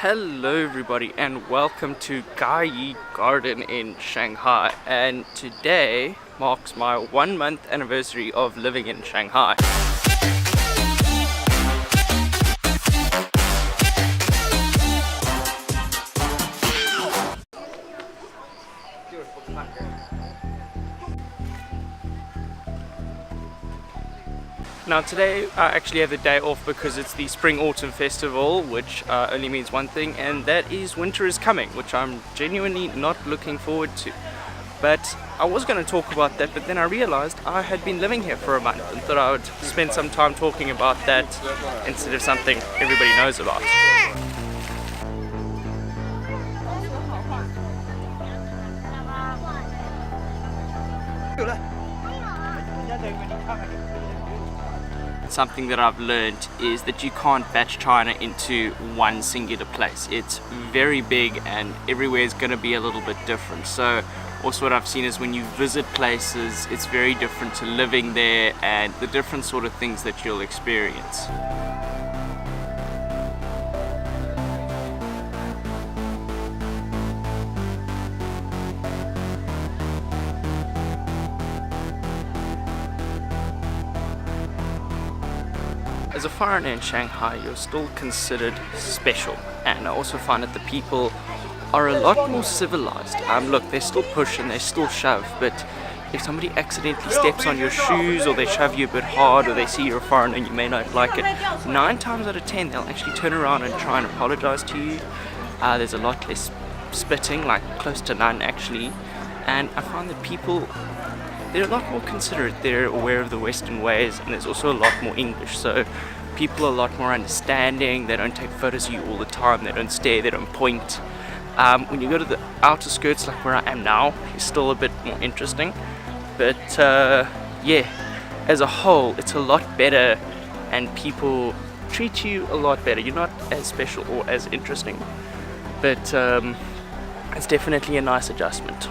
Hello everybody and welcome to Gai Garden in Shanghai, and today marks my 1 month anniversary of living in Shanghai. Now today I actually have the day off because it's the Spring Autumn Festival, which only means one thing, and that is winter is coming, which I'm genuinely not looking forward to. But I was going to talk about that, but then I realized I had been living here for a month and thought I would spend some time talking about that instead of something everybody knows about. Something that I've learned is that you can't batch China into one singular place. It's very big and everywhere is going to be a little bit different. So also what I've seen is when you visit places, it's very different to living there and the different sort of things that you'll experience. As a foreigner in Shanghai, you're still considered special, and I also find that the people are a lot more civilized. Look, they still push and they still shove, but if somebody accidentally steps on your shoes or they shove you a bit hard or they see you're a foreigner and you may not like it, 9 times out of 10 they'll actually turn around and try and apologize to you. There's a lot less spitting, like close to none actually, and I find that people, they're a lot more considerate, they're aware of the Western ways, and there's also a lot more English, so people are a lot more understanding. They don't take photos of you all the time, they don't stare, they don't point. When you go to the outer skirts like where I am now, it's still a bit more interesting, but yeah, as a whole it's a lot better and people treat you a lot better. You're not as special or as interesting, but it's definitely a nice adjustment.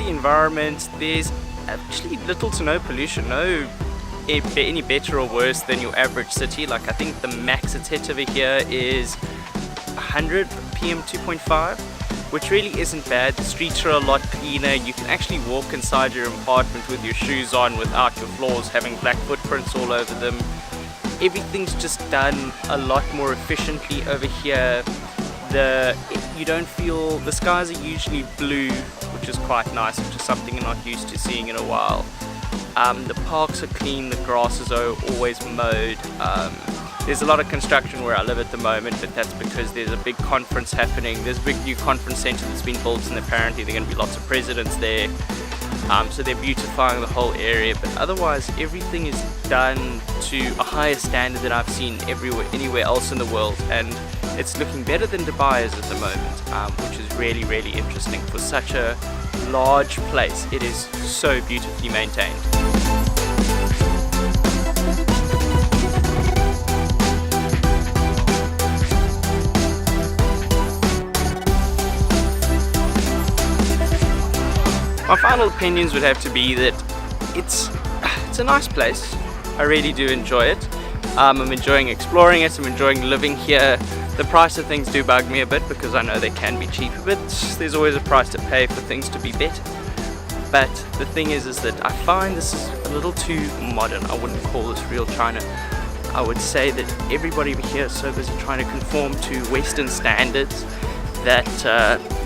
Environment, there's actually little to no pollution, no any better or worse than your average city. Like I think the max it's hit over here is 100 PM 2.5, which really isn't bad. The streets are a lot cleaner. You can actually walk inside your apartment with your shoes on without your floors having black footprints all over them. Everything's just done a lot more efficiently over here. You don't feel, the skies are usually blue, which is quite nice, which is something you're not used to seeing in a while. The parks are clean, the grass is always mowed. There's a lot of construction where I live at the moment, but that's because there's a big conference happening. There's a big new conference center that's been built, and apparently there are going to be lots of presidents there. So they're beautifying the whole area, but otherwise everything is done to a higher standard than I've seen anywhere else in the world, and it's looking better than Dubai is at the moment, which is really, really interesting. For such a large place, it is so beautifully maintained. My final opinions would have to be that it's a nice place. I really do enjoy it. I'm enjoying exploring it, I'm enjoying living here. The price of things do bug me a bit because I know they can be cheaper, but there's always a price to pay for things to be better. But the thing is that I find this is a little too modern. I wouldn't call this real China. I would say that everybody over here is so busy trying to conform to Western standards that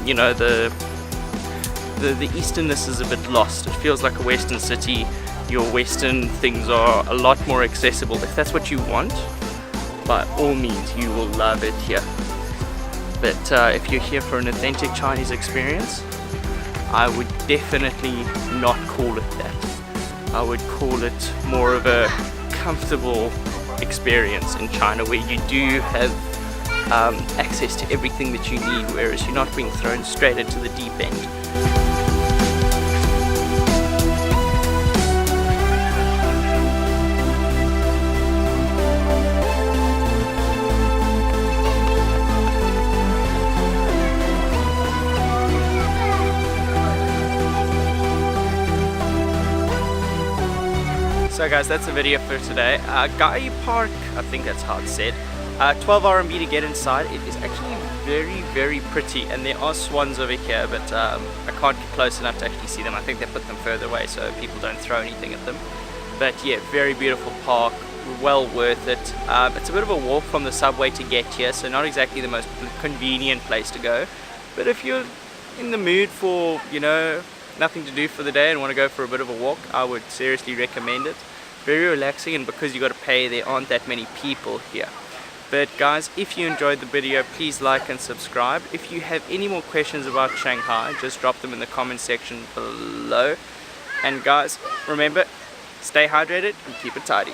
you know, the Easternness is a bit lost. It feels like a Western city. Your Western things are a lot more accessible. If that's what you want, by all means you will love it here. But if you're here for an authentic Chinese experience, I would definitely not call it that. I would call it more of a comfortable experience in China, where you do have access to everything that you need, whereas you're not being thrown straight into the deep end. So guys, that's the video for today. Guy Park, I think that's how it's said. 12 RMB to get inside. It is actually very pretty, and there are swans over here, but I can't get close enough to actually see them. I think they put them further away so people don't throw anything at them. But yeah, very beautiful park, well worth it. It's a bit of a walk from the subway to get here, so not exactly the most convenient place to go. But if you're in the mood for, you know, nothing to do for the day and want to go for a bit of a walk, I would seriously recommend it. Very relaxing, and because you got to pay, there aren't that many people here. But guys, if you enjoyed the video, please like and subscribe. If you have any more questions about Shanghai, just drop them in the comment section below. And guys, remember, stay hydrated and keep it tidy.